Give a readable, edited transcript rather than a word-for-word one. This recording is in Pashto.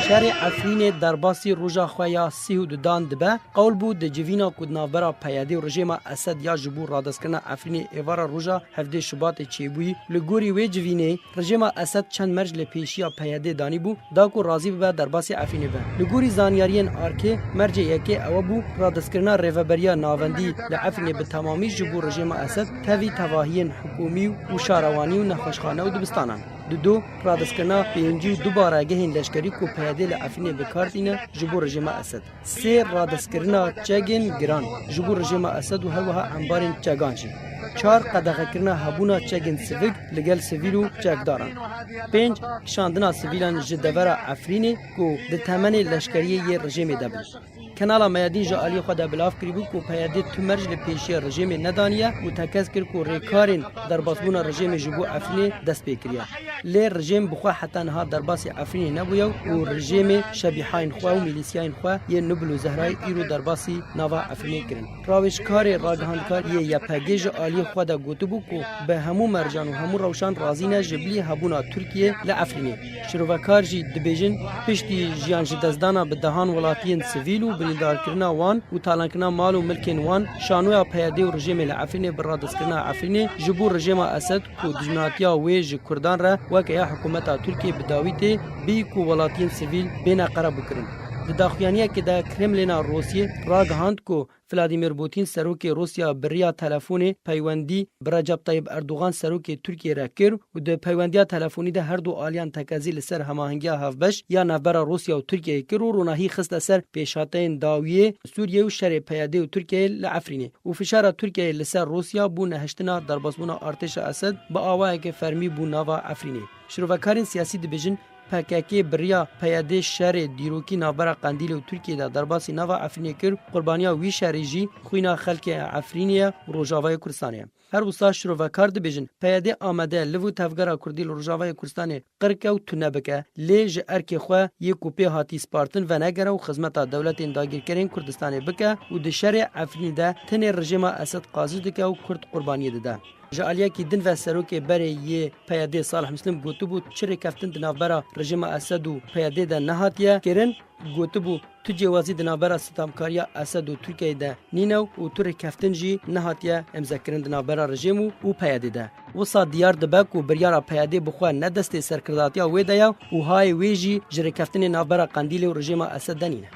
شهر عفرین درباسی روژا خویا سی و دان دبه قول بود جوینا کودنابرا پیاده و رژیم اسد یا جبور رادسکرنا عفرین ایوارا روژا هفته شباط چیبوی لگوری وی جوینه رژیم اسد چند مرج لپیشیا پیاده دانی بو داکو راضی به درباسی عفرین به لگوری زانیارین آرکه مرج یکی او بو رادسکرنا ریوبریا ناوندی لعفرین به تمامی جبور رژیم اسد تاوی تواهین حکومی و شاروانی و نخوشخانه و دبستانان دو رادسکرنا پینجی و دوباره گهین لشکری کو پیاده لعفرین بکارتینه جبور رژیم اسد سه رادسکرنا چگن گران جبور رژیم اسد و هروها انبارین چگانجی چهار قدغه کرنا هبونا چگن سیویگ لگل سیویلو چگداران پنج شاندنا سیویلان جدور عفرینی کو ده تمن لشکریه ی رژیم دبل کنالا میادین جالی خود بلاف کریبو کو پیاده تو مرج لپیشی رژیم ندانیه متکز کر کو ریکارین در باسبون رژیم جبو عفرین دست بکریه لی رژیم بخوا حتی نها در باس عفرین نبویو و رژیم شبیحاین خوا و میلیسیاین خوا یه نبل و زهرای ایرو در باسی نوا عفرین کرن راوشکار راگهاندکار یه پگیج آلی خود گوتبو کو به همو مرجان و همو روشان رازینه جبلی هبونا ترکیه لعفرین شروکار جی دبیجن پشتی جیان جدزدانا به دهان ولاتین سیویلو بریدارکرنا وان و تالانکرنا مال و ملکین وان شانویا پیاده و رژیم لعفرین برادسکرنا عفرین جبور رژیم اسد کو دجناتیا ویج کردان را وکیا حکومت ترکیه بداویته بی کو ولاتین سیویل بین قرار بکرن داخویانیه که در کرملین روسیه راگهاند کو ولادیمیر پوتین سروک روسیا بریا تلفونی پیوندی برجب طیب اردوغان سروک ترکیه را کرد و د پیوندیا تلفونی ده هر دو آلیان تکازی سر هماهنگی هفبش یا نبر روسیا و ترکیه کرد و روناهی خست سر پیشاتین داویه سوریه و شر پیاده و ترکیه لعفرینه و فشار ترکیه لسر روسیا بو نهشتنا در باسبونا ارتش اسد با آوای که فرمی بو نوا عفرینه شروکارین سیاسی دبیجن PKK بریا پیاده شهر دیروکی نابرا قندیل و ترکیه دا درباسی نوا عفرینی کرد قربانیا وی شهری جی خوینا خلک عفرینیه و روجاوای کردستانیه هر وستا شروکار دبیجن پیاده آمده لو تفگرا کردی روجاوای کردستان قرکه و تنبکه لیج ارکی خو یک کوپی هاتی سپارتن و نگره و خدمت دولت داگیرکرین کردستان بکه و د شهر عفرین ده تن رژیم اسد قاضی دکه و کرد قربانی ده جالیا کی دن و سروک بری ی پیاده صالح مسلم گوتبو چری کفتن دنابرا رژیم اسد و پیاده ده نهاتیه کرن گوتبو تو جوازی دنابرا ستامکاریا اسد و ترکیه ده نینو و تور کفتن جی نهاتیه امزکرن دنابرا رژیم و پیاده ده وسا دیار دبک و بریارا پیاده بخوا ندست سرکرداتیا و دیا و های ویجی جری کفتن نابرا قندیل و رژیم اسد دنینه